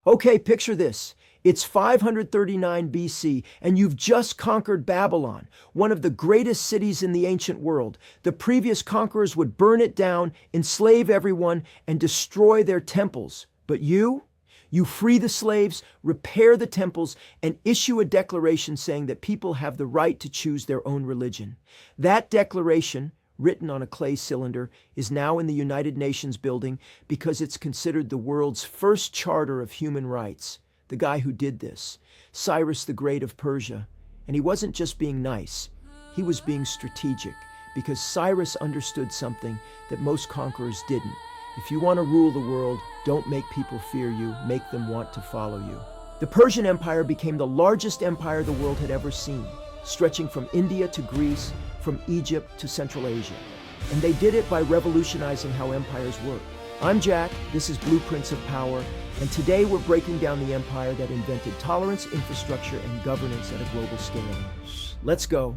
Okay, picture this. It's 539 BC, and you've just conquered Babylon, one of the greatest cities in the ancient world. The previous conquerors would burn it down, enslave everyone, and destroy their temples. But you free the slaves, repair the temples, and issue a declaration saying that people have the right to choose their own religion. That declaration, written on a clay cylinder, is now in the United Nations building because it's considered the world's first charter of human rights. The guy who did this, Cyrus the Great of Persia. And he wasn't just being nice, he was being strategic, because Cyrus understood something that most conquerors didn't. If you want to rule the world, don't make people fear you, make them want to follow you. The Persian Empire became the largest empire the world had ever seen, stretching from India to Greece, from Egypt to Central Asia. And they did it by revolutionizing how empires work. I'm Jack, this is Blueprints of Power, and today we're breaking down the empire that invented tolerance, infrastructure, and governance at a global scale. Let's go.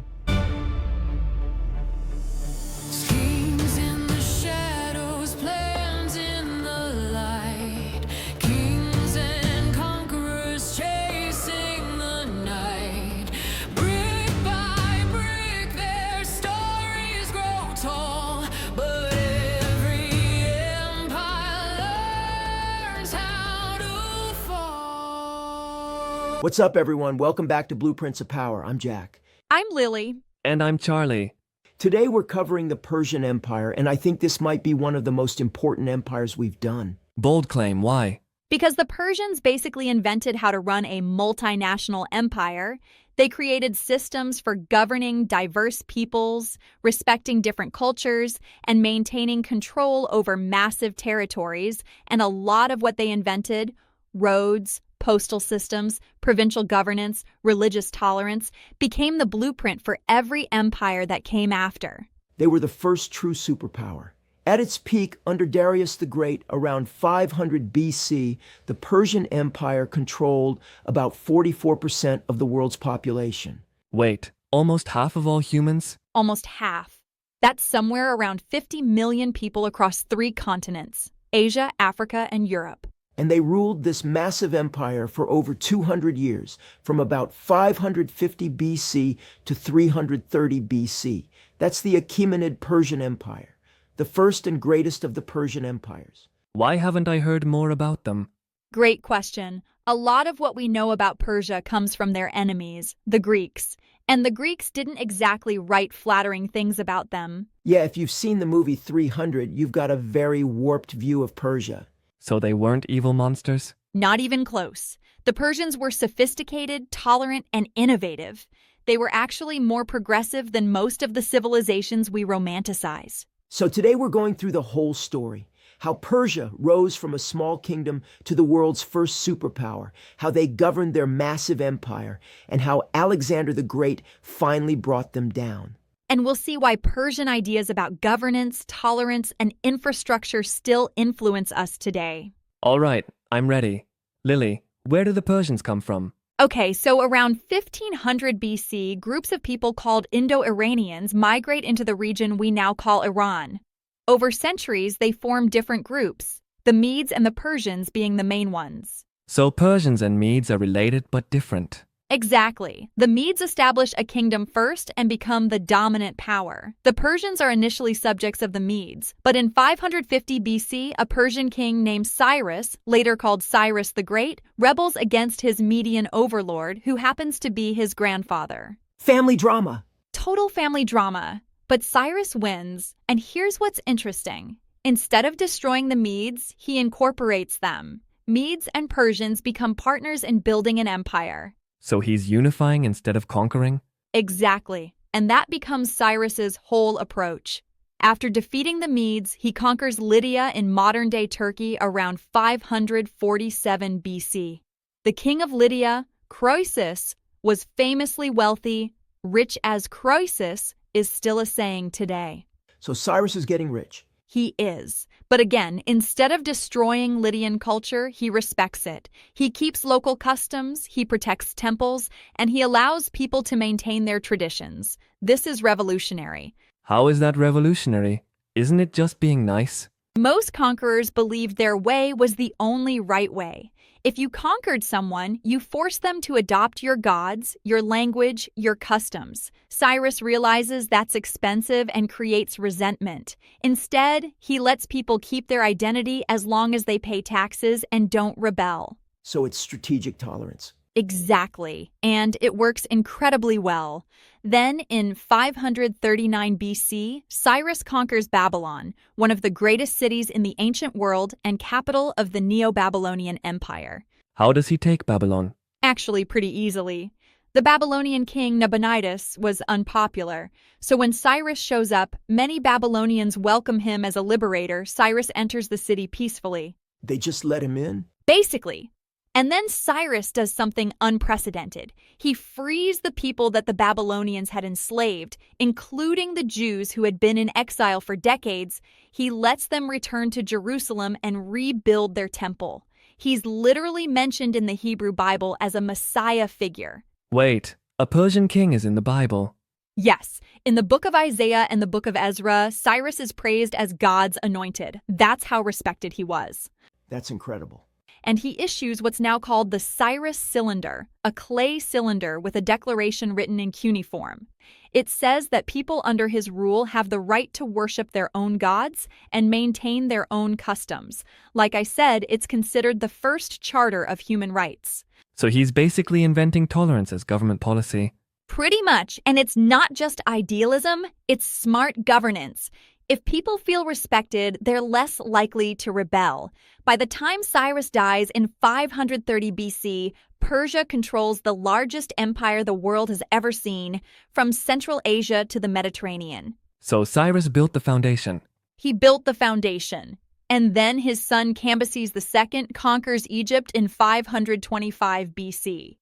Schemes in the shadows, plans in the light. Kings and conquerors chasing the night. Brick by brick, their stories grow tall. But every empire learns how to fall. What's up, everyone? Welcome back to Blueprints of Power. I'm Jack. I'm Lily. And I'm Charlie. Today we're covering the Persian Empire, and I think this might be one of the most important empires we've done. Bold claim, why? Because the Persians basically invented how to run a multinational empire. They created systems for governing diverse peoples, respecting different cultures, and maintaining control over massive territories. And a lot of what they invented, roads, postal systems, provincial governance, religious tolerance, became the blueprint for every empire that came after. They were the first true superpower. At its peak, under Darius the Great, around 500 BC, the Persian Empire controlled about 44% of the world's population. Wait, almost half of all humans? Almost half. That's somewhere around 50 million people across 3 continents: Asia, Africa, and Europe. And they ruled this massive empire for over 200 years, from about 550 BC to 330 BC. That's the Achaemenid Persian Empire, the first and greatest of the Persian empires. Why haven't I heard more about them? Great question. A lot of what we know about Persia comes from their enemies, the Greeks. And the Greeks didn't exactly write flattering things about them. Yeah, if you've seen the movie 300, you've got a very warped view of Persia. So they weren't evil monsters? Not even close. The Persians were sophisticated, tolerant, and innovative. They were actually more progressive than most of the civilizations we romanticize. So today we're going through the whole story. How Persia rose from a small kingdom to the world's first superpower, how they governed their massive empire, and how Alexander the Great finally brought them down. And we'll see why Persian ideas about governance, tolerance, and infrastructure still influence us today. All right, I'm ready. Lily, where do the Persians come from? Okay, so around 1500 BC, groups of people called Indo-Iranians migrate into the region we now call Iran. Over centuries, they formed different groups, the Medes and the Persians being the main ones. So Persians and Medes are related but different. Exactly. The Medes establish a kingdom first and become the dominant power. The Persians are initially subjects of the Medes, but in 550 BC, a Persian king named Cyrus, later called Cyrus the Great, rebels against his Median overlord, who happens to be his grandfather. Family drama. Total family drama. But Cyrus wins, and here's what's interesting. Instead of destroying the Medes, he incorporates them. Medes and Persians become partners in building an empire. So he's unifying instead of conquering? Exactly. And that becomes Cyrus's whole approach. After defeating the Medes, he conquers Lydia in modern-day Turkey around 547 BC. The king of Lydia, Croesus, was famously wealthy. Rich as Croesus is still a saying today. So Cyrus is getting rich. He is. But again, instead of destroying Lydian culture, he respects it. He keeps local customs, he protects temples, and he allows people to maintain their traditions. This is revolutionary. How is that revolutionary? Isn't it just being nice? Most conquerors believed their way was the only right way. If you conquered someone, you forced them to adopt your gods, your language, your customs. Cyrus realizes that's expensive and creates resentment. Instead, he lets people keep their identity as long as they pay taxes and don't rebel. So it's strategic tolerance. Exactly, and it works incredibly well. Then, in 539 BC, Cyrus conquers Babylon, one of the greatest cities in the ancient world and capital of the Neo-Babylonian Empire. How does he take Babylon? Actually, pretty easily. The Babylonian king Nabonidus was unpopular, so when Cyrus shows up, many Babylonians welcome him as a liberator. Cyrus enters the city peacefully. They just let him in? Basically. And then Cyrus does something unprecedented. He frees the people that the Babylonians had enslaved, including the Jews who had been in exile for decades. He lets them return to Jerusalem and rebuild their temple. He's literally mentioned in the Hebrew Bible as a Messiah figure. Wait, a Persian king is in the Bible. Yes, in the book of Isaiah and the book of Ezra, Cyrus is praised as God's anointed. That's how respected he was. That's incredible. And he issues what's now called the Cyrus Cylinder, a clay cylinder with a declaration written in cuneiform. It says that people under his rule have the right to worship their own gods and maintain their own customs. Like I said, it's considered the first charter of human rights. So he's basically inventing tolerance as government policy. Pretty much, and it's not just idealism, it's smart governance. If people feel respected, they're less likely to rebel. By the time Cyrus dies in 530 BC, Persia controls the largest empire the world has ever seen, from Central Asia to the Mediterranean. So Cyrus built the foundation. He built the foundation. And then his son Cambyses II conquers Egypt in 525 BC.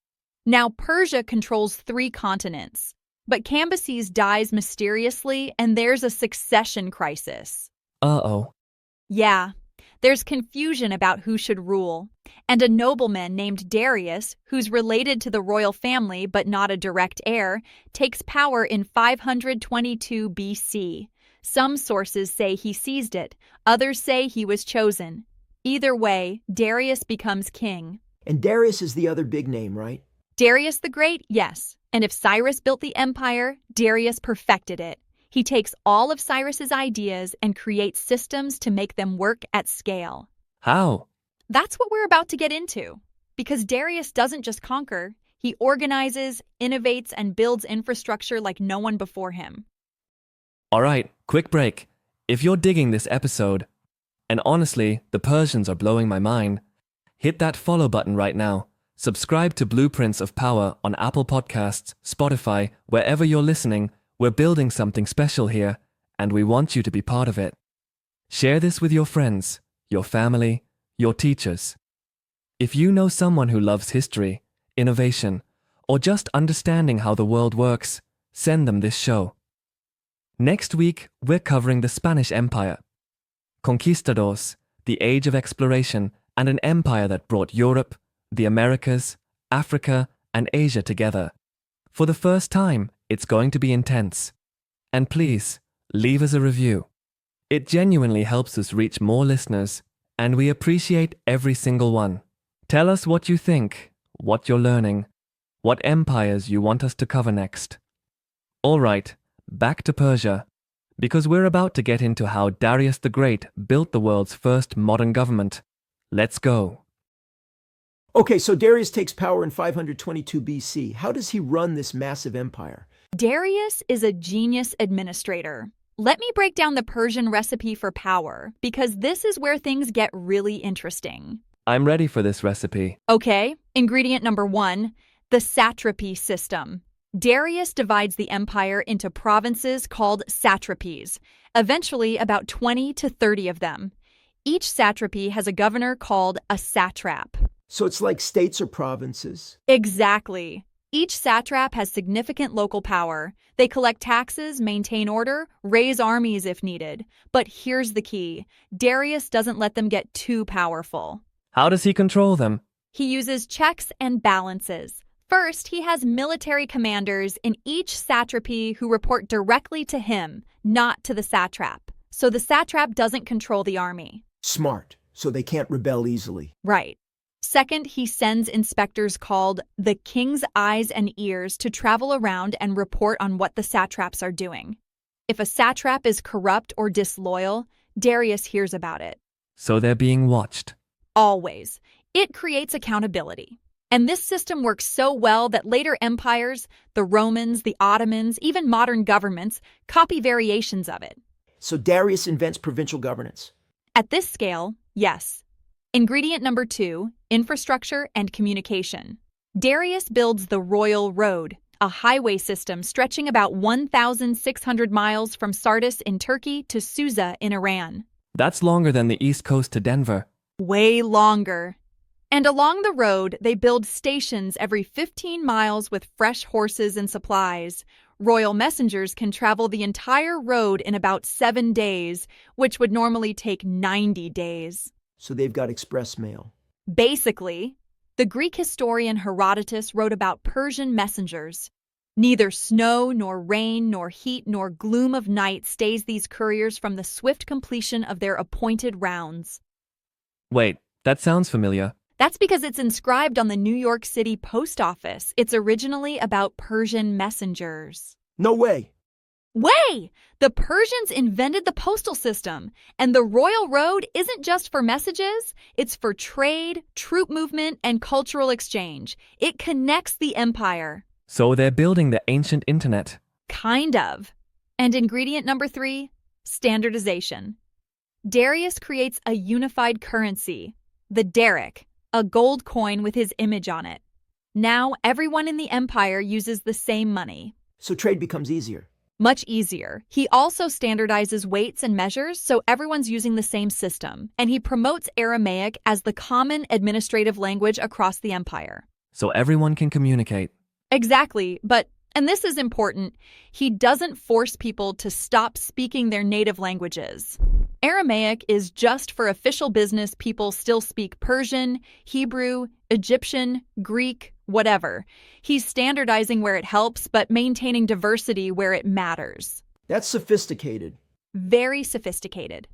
Now Persia controls 3 continents. But Cambyses dies mysteriously, and there's a succession crisis. Uh-oh. Yeah, there's confusion about who should rule. And a nobleman named Darius, who's related to the royal family but not a direct heir, takes power in 522 BC. Some sources say he seized it, others say he was chosen. Either way, Darius becomes king. And Darius is the other big name, right? Darius the Great, yes. And if Cyrus built the empire, Darius perfected it. He takes all of Cyrus's ideas and creates systems to make them work at scale. How? That's what we're about to get into. Because Darius doesn't just conquer, he organizes, innovates, and builds infrastructure like no one before him. All right, quick break. If you're digging this episode, and honestly, the Persians are blowing my mind, hit that follow button right now. Subscribe to Blueprints of Power on Apple Podcasts, Spotify, wherever you're listening. We're building something special here, and we want you to be part of it. Share this with your friends, your family, your teachers. If you know someone who loves history, innovation, or just understanding how the world works, send them this show. Next week, we're covering the Spanish Empire. Conquistadors, the age of exploration, and an empire that brought Europe, the Americas, Africa, and Asia together. For the first time, it's going to be intense. And please, leave us a review. It genuinely helps us reach more listeners, and we appreciate every single one. Tell us what you think, what you're learning, what empires you want us to cover next. All right, back to Persia, because we're about to get into how Darius the Great built the world's first modern government. Let's go. Okay, so Darius takes power in 522 BC. How does he run this massive empire? Darius is a genius administrator. Let me break down the Persian recipe for power, because this is where things get really interesting. I'm ready for this recipe. Okay, ingredient number 1, the satrapy system. Darius divides the empire into provinces called satrapies, eventually about 20 to 30 of them. Each satrapy has a governor called a satrap. So it's like states or provinces? Exactly. Each satrap has significant local power. They collect taxes, maintain order, raise armies if needed. But here's the key. Darius doesn't let them get too powerful. How does he control them? He uses checks and balances. First, he has military commanders in each satrapy who report directly to him, not to the satrap. so the satrap doesn't control the army. Smart, so they can't rebel easily. Right. Second, he sends inspectors called the king's eyes and ears to travel around and report on what the satraps are doing. If a satrap is corrupt or disloyal, Darius hears about it. So they're being watched. Always. It creates accountability. And this system works so well that later empires, the Romans, the Ottomans, even modern governments, copy variations of it. So Darius invents provincial governance. At this scale, yes. Ingredient number 2, infrastructure and communication. Darius builds the Royal Road, a highway system stretching about 1,600 miles from Sardis in Turkey to Susa in Iran. That's longer than the East Coast to Denver. Way longer. And along the road, they build stations every 15 miles with fresh horses and supplies. Royal messengers can travel the entire road in about 7 days, which would normally take 90 days. So they've got express mail. Basically, the Greek historian Herodotus wrote about Persian messengers. Neither snow, nor rain, nor heat, nor gloom of night stays these couriers from the swift completion of their appointed rounds. Wait, that sounds familiar. That's because it's inscribed on the New York City post office. It's originally about Persian messengers. No way. Way! The Persians invented the postal system, and the Royal Road isn't just for messages, it's for trade, troop movement, and cultural exchange. It connects the empire. So they're building the ancient internet. Kind of. And ingredient number 3, standardization. Darius creates a unified currency, the daric, a gold coin with his image on it. Now everyone in the empire uses the same money. So trade becomes easier. Much easier. He also standardizes weights and measures so everyone's using the same system, and he promotes Aramaic as the common administrative language across the empire. So everyone can communicate. Exactly, but, and this is important, he doesn't force people to stop speaking their native languages. Aramaic is just for official business. People still speak Persian, Hebrew, Egyptian, Greek, whatever. He's standardizing where it helps, but maintaining diversity where it matters. That's sophisticated. Very sophisticated.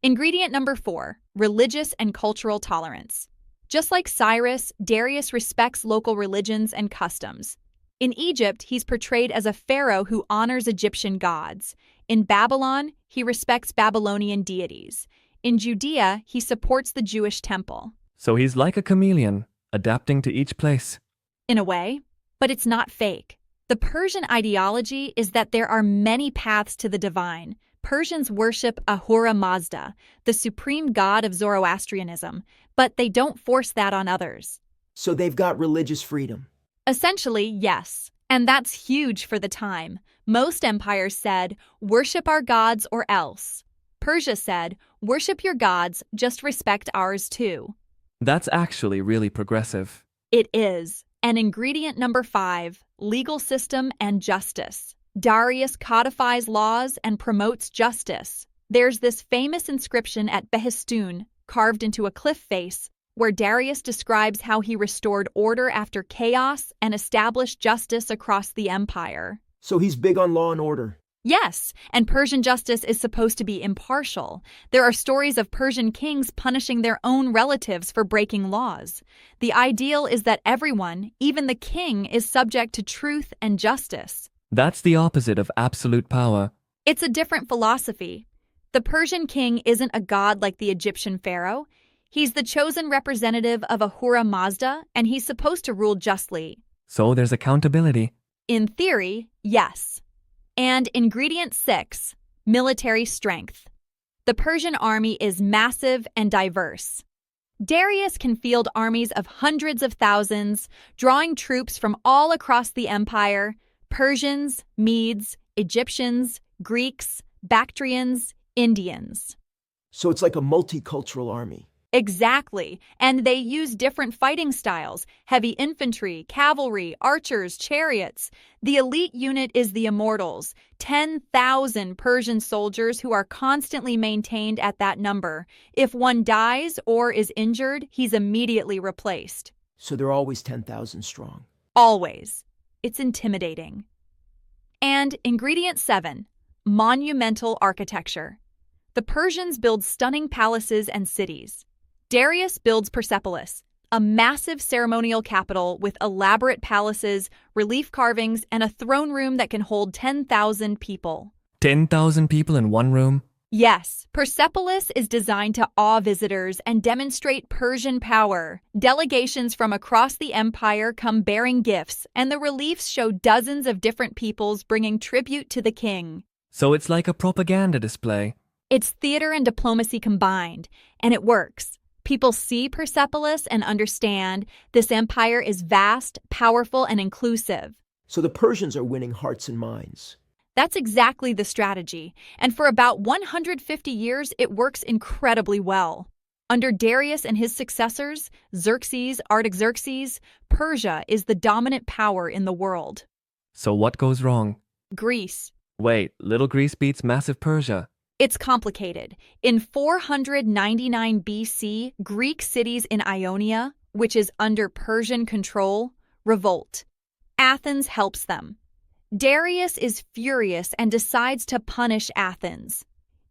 Ingredient number 4, religious and cultural tolerance. Just like Cyrus, Darius respects local religions and customs. In Egypt, he's portrayed as a pharaoh who honors Egyptian gods. In Babylon, he respects Babylonian deities. In Judea, he supports the Jewish temple. So he's like a chameleon, adapting to each place. In a way, but it's not fake. The Persian ideology is that there are many paths to the divine. Persians worship Ahura Mazda, the supreme god of Zoroastrianism, but they don't force that on others. So they've got religious freedom. Essentially, yes. And that's huge for the time. Most empires said, worship our gods or else. Persia said, worship your gods, just respect ours too. That's actually really progressive. It is. And ingredient number 5, legal system and justice. Darius codifies laws and promotes justice. There's this famous inscription at Behistun, carved into a cliff face, where Darius describes how he restored order after chaos and established justice across the empire. So he's big on law and order. Yes, and Persian justice is supposed to be impartial. There are stories of Persian kings punishing their own relatives for breaking laws. The ideal is that everyone, even the king, is subject to truth and justice. That's the opposite of absolute power. It's a different philosophy. The Persian king isn't a god like the Egyptian pharaoh. He's the chosen representative of Ahura Mazda, and he's supposed to rule justly. So there's accountability. In theory, yes. And ingredient 6, military strength. The Persian army is massive and diverse. Darius can field armies of hundreds of thousands, drawing troops from all across the empire: Persians, Medes, Egyptians, Greeks, Bactrians, Indians. So it's like a multicultural army. Exactly, and they use different fighting styles: heavy infantry, cavalry, archers, chariots. The elite unit is the Immortals, 10,000 Persian soldiers who are constantly maintained at that number. If one dies or is injured, he's immediately replaced. So they're always 10,000 strong. Always. It's intimidating. And ingredient 7, monumental architecture. The Persians build stunning palaces and cities. Darius builds Persepolis, a massive ceremonial capital with elaborate palaces, relief carvings, and a throne room that can hold 10,000 people. 10,000 people in one room? Yes, Persepolis is designed to awe visitors and demonstrate Persian power. Delegations from across the empire come bearing gifts, and the reliefs show dozens of different peoples bringing tribute to the king. So it's like a propaganda display. It's theater and diplomacy combined, and it works. People see Persepolis and understand this empire is vast, powerful, and inclusive. So the Persians are winning hearts and minds. That's exactly the strategy, and for about 150 years, it works incredibly well. Under Darius and his successors, Xerxes, Artaxerxes, Persia is the dominant power in the world. So what goes wrong? Greece. Wait, little Greece beats massive Persia. It's complicated. In 499 BC, Greek cities in Ionia, which is under Persian control, revolt. Athens helps them. Darius is furious and decides to punish Athens.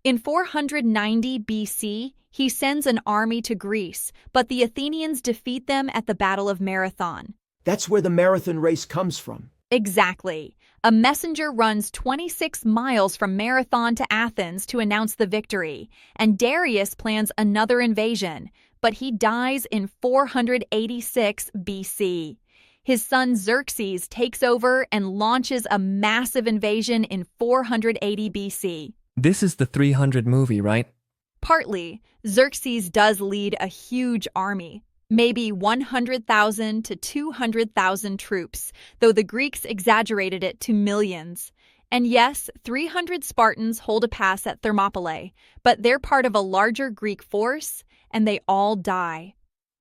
In 490 BC, he sends an army to Greece, but the Athenians defeat them at the Battle of Marathon. That's where the marathon race comes from. Exactly. A messenger runs 26 miles from Marathon to Athens to announce the victory, and Darius plans another invasion, but he dies in 486 BC. His son Xerxes takes over and launches a massive invasion in 480 BC. This is the 300 movie, right? Partly, Xerxes does lead a huge army, maybe 100,000 to 200,000 troops, though the Greeks exaggerated it to millions. And yes, 300 Spartans hold a pass at Thermopylae, but they're part of a larger Greek force, and they all die.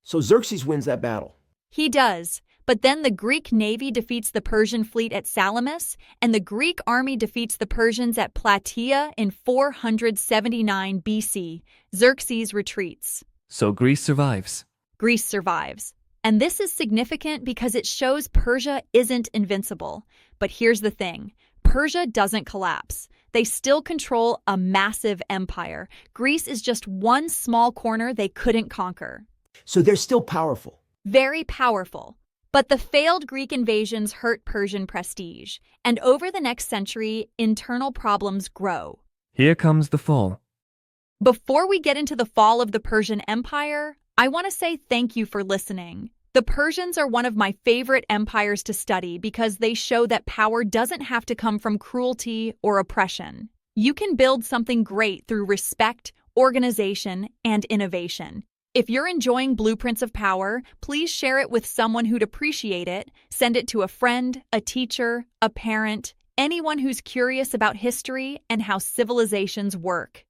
So Xerxes wins that battle. He does. But then the Greek navy defeats the Persian fleet at Salamis, and the Greek army defeats the Persians at Plataea in 479 BC. Xerxes retreats. So Greece survives. Greece survives. And this is significant because it shows Persia isn't invincible. But here's the thing. Persia doesn't collapse. They still control a massive empire. Greece is just one small corner they couldn't conquer. So they're still powerful. Very powerful. But the failed Greek invasions hurt Persian prestige, and over the next century, internal problems grow. Here comes the fall. Before we get into the fall of the Persian Empire, I want to say thank you for listening. The Persians are one of my favorite empires to study because they show that power doesn't have to come from cruelty or oppression. You can build something great through respect, organization, and innovation. If you're enjoying Blueprints of Power, please share it with someone who'd appreciate it. Send it to a friend, a teacher, a parent, anyone who's curious about history and how civilizations work.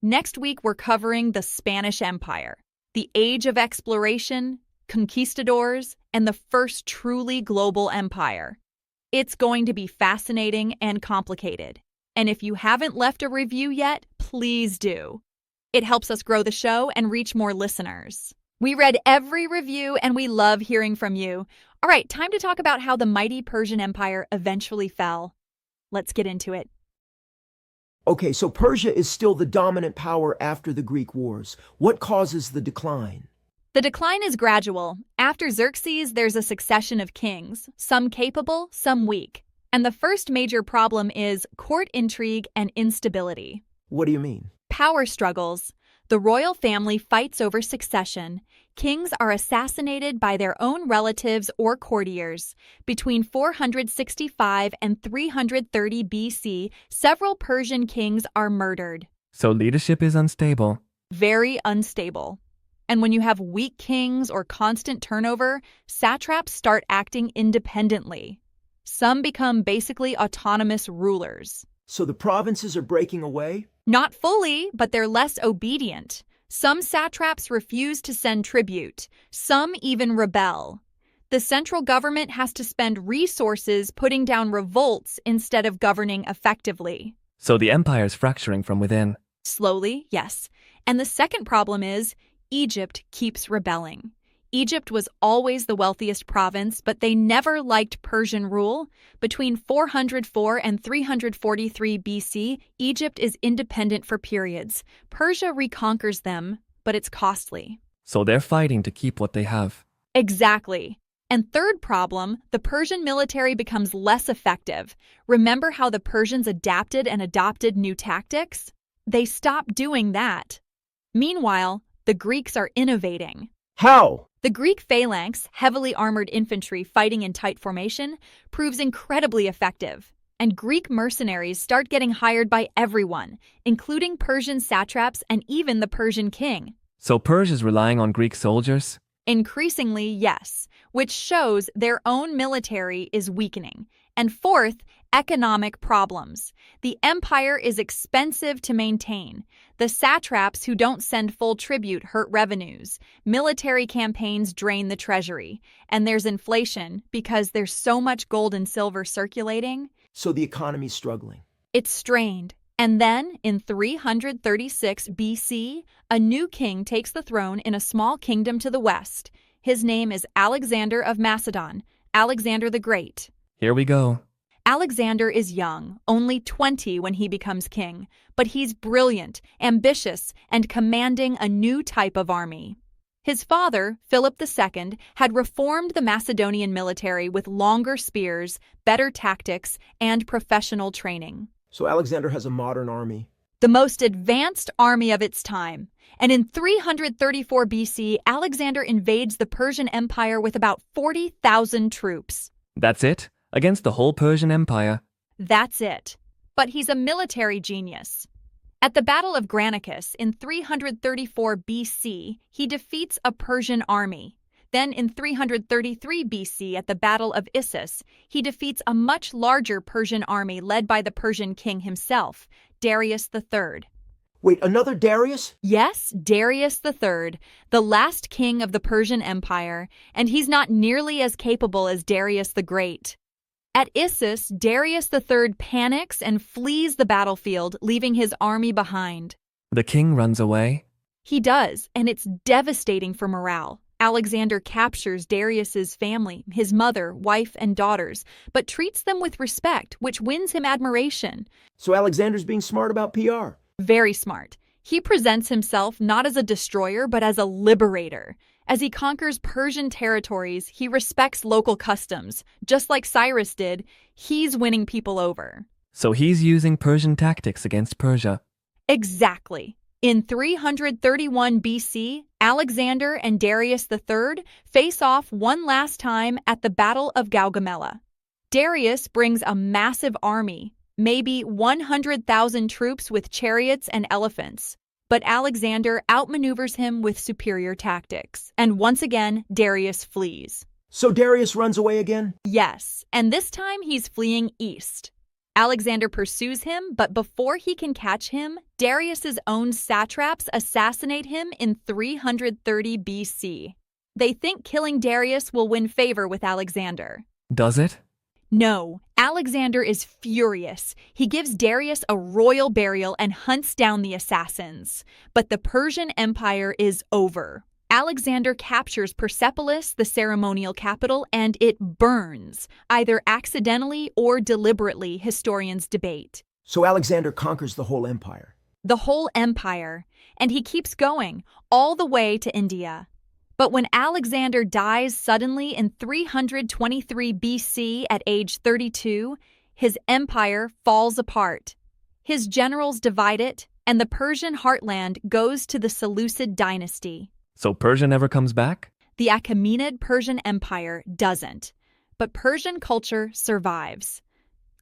Next week, we're covering the Spanish Empire, the age of exploration, conquistadors, and the first truly global empire. It's going to be fascinating and complicated. And if you haven't left a review yet, please do. It helps us grow the show and reach more listeners. We read every review and we love hearing from you. All right, time to talk about how the mighty Persian Empire eventually fell. Let's get into it. Okay, so Persia is still the dominant power after the Greek wars. What causes the decline? The decline is gradual. After Xerxes, there's a succession of kings, some capable, some weak. And the first major problem is court intrigue and instability. What do you mean? Power struggles. The royal family fights over succession. Kings are assassinated by their own relatives or courtiers. Between 465 and 330 BC, several Persian kings are murdered. So leadership is unstable. Very unstable. And when you have weak kings or constant turnover, satraps start acting independently. Some become basically autonomous rulers. So the provinces are breaking away? Not fully, but they're less obedient. Some satraps refuse to send tribute. Some even rebel. The central government has to spend resources putting down revolts instead of governing effectively. So the empire's fracturing from within. Slowly, yes. And the second problem is Egypt keeps rebelling. Egypt was always the wealthiest province, but they never liked Persian rule. Between 404 and 343 BC, Egypt is independent for periods. Persia reconquers them, but it's costly. So they're fighting to keep what they have. Exactly. And third problem, the Persian military becomes less effective. Remember how the Persians adapted and adopted new tactics? They stopped doing that. Meanwhile, the Greeks are innovating. How? The Greek phalanx, heavily armored infantry fighting in tight formation, proves incredibly effective. And Greek mercenaries start getting hired by everyone, including Persian satraps and even the Persian king. So Persia's relying on Greek soldiers? Increasingly, yes, which shows their own military is weakening. And fourth, economic problems. The empire is expensive to maintain. The satraps who don't send full tribute hurt revenues. Military campaigns drain the treasury. And there's inflation because there's so much gold and silver circulating. So the economy's struggling. It's strained. And then, in 336 BC, a new king takes the throne in a small kingdom to the west. His name is Alexander of Macedon, Alexander the Great. Here we go. Alexander is young, only 20 when he becomes king, but he's brilliant, ambitious, and commanding a new type of army. His father, Philip II, had reformed the Macedonian military with longer spears, better tactics, and professional training. So Alexander has a modern army. The most advanced army of its time. And in 334 BC, Alexander invades the Persian Empire with about 40,000 troops. That's it? Against the whole Persian Empire? That's it. But he's a military genius. At the Battle of Granicus in 334 BC, he defeats a Persian army. Then in 333 BC, at the Battle of Issus, he defeats a much larger Persian army led by the Persian king himself, Darius III. Wait, another Darius? Yes, Darius III, the last king of the Persian Empire, and he's not nearly as capable as Darius the Great. At Issus, Darius III panics and flees the battlefield, leaving his army behind. The king runs away? He does, and it's devastating for morale. Alexander captures Darius's family, his mother, wife, and daughters, but treats them with respect, which wins him admiration. So Alexander's being smart about PR. Very smart. He presents himself not as a destroyer, but as a liberator. As he conquers Persian territories, he respects local customs. Just like Cyrus did, he's winning people over. So he's using Persian tactics against Persia. Exactly. In 331 BC, Alexander and Darius III face off one last time at the Battle of Gaugamela. Darius brings a massive army, maybe 100,000 troops with chariots and elephants. But Alexander outmaneuvers him with superior tactics. And once again, Darius flees. So Darius runs away again? Yes, and this time he's fleeing east. Alexander pursues him, but before he can catch him, Darius's own satraps assassinate him in 330 BC. They think killing Darius will win favor with Alexander. Does it? No, Alexander is furious. He gives Darius a royal burial and hunts down the assassins. But the Persian Empire is over. Alexander captures Persepolis, the ceremonial capital, and it burns, either accidentally or deliberately, historians debate. So Alexander conquers the whole empire. The whole empire. And he keeps going, all the way to India. But when Alexander dies suddenly in 323 BC at age 32, his empire falls apart. His generals divide it, and the Persian heartland goes to the Seleucid dynasty. So Persia never comes back? The Achaemenid Persian Empire doesn't, but Persian culture survives.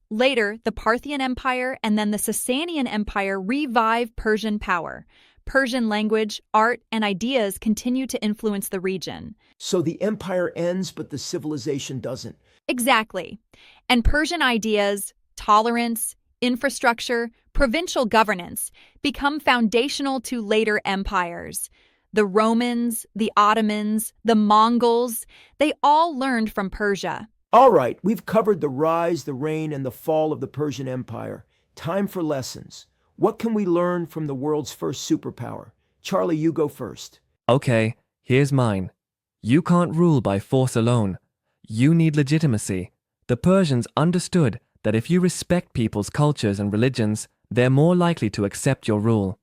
Later, the Parthian Empire and then the Sasanian Empire revive Persian power. Persian language, art, and ideas continue to influence the region. So the empire ends, but the civilization doesn't. Exactly. And Persian ideas, tolerance, infrastructure, provincial governance become foundational to later empires. The Romans, the Ottomans, the Mongols, they all learned from Persia. All right, we've covered the rise, the reign, and the fall of the Persian Empire. Time for lessons. What can we learn from the world's first superpower? Charlie, you go first. Okay, here's mine. You can't rule by force alone. You need legitimacy. The Persians understood that if you respect people's cultures and religions, they're more likely to accept your rule.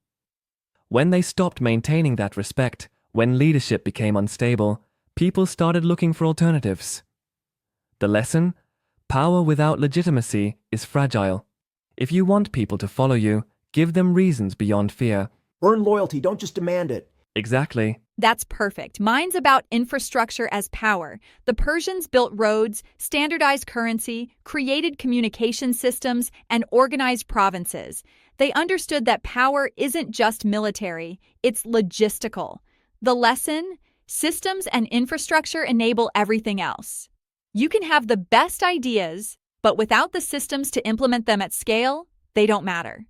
When they stopped maintaining that respect, when leadership became unstable, people started looking for alternatives. The lesson? Power without legitimacy is fragile. If you want people to follow you, give them reasons beyond fear. Earn loyalty, don't just demand it. Exactly. That's perfect. Mine's about infrastructure as power. The Persians built roads, standardized currency, created communication systems, and organized provinces. They understood that power isn't just military, it's logistical. The lesson? Systems and infrastructure enable everything else. You can have the best ideas, but without the systems to implement them at scale, they don't matter.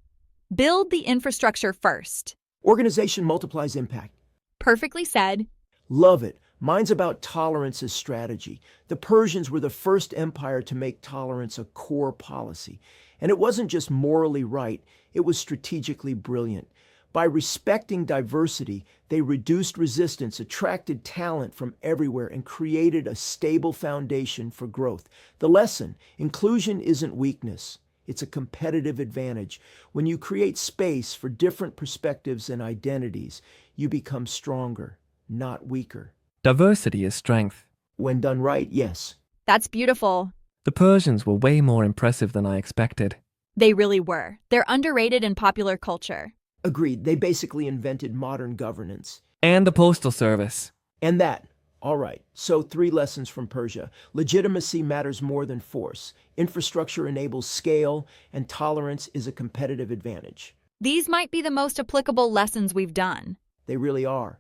Build the infrastructure first. Organization multiplies impact. Perfectly said. Love it. Mine's about tolerance as strategy. The Persians were the first empire to make tolerance a core policy. And it wasn't just morally right, it was strategically brilliant. By respecting diversity, they reduced resistance, attracted talent from everywhere, and created a stable foundation for growth. The lesson: inclusion isn't weakness. It's a competitive advantage. When you create space for different perspectives and identities, you become stronger, not weaker. Diversity is strength. When done right, yes. That's beautiful. The Persians were way more impressive than I expected. They really were. They're underrated in popular culture. Agreed, they basically invented modern governance. And the postal service. And that. All right, so 3 lessons from Persia. Legitimacy matters more than force. Infrastructure enables scale, and tolerance is a competitive advantage. These might be the most applicable lessons we've done. They really are.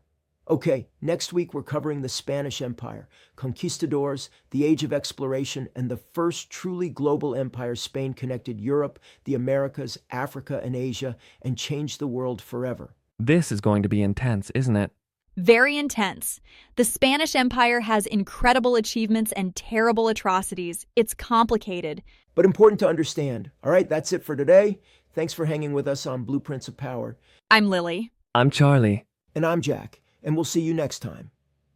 Okay, next week we're covering the Spanish Empire, conquistadors, the age of exploration, and the first truly global empire. Spain connected Europe, the Americas, Africa, and Asia, and changed the world forever. This is going to be intense, isn't it? Very intense. The Spanish Empire has incredible achievements and terrible atrocities. It's complicated. But important to understand. All right, that's it for today. Thanks for hanging with us on Blueprints of Power. I'm Lily. I'm Charlie. And I'm Jack. And we'll see you next time.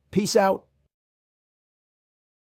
Peace out.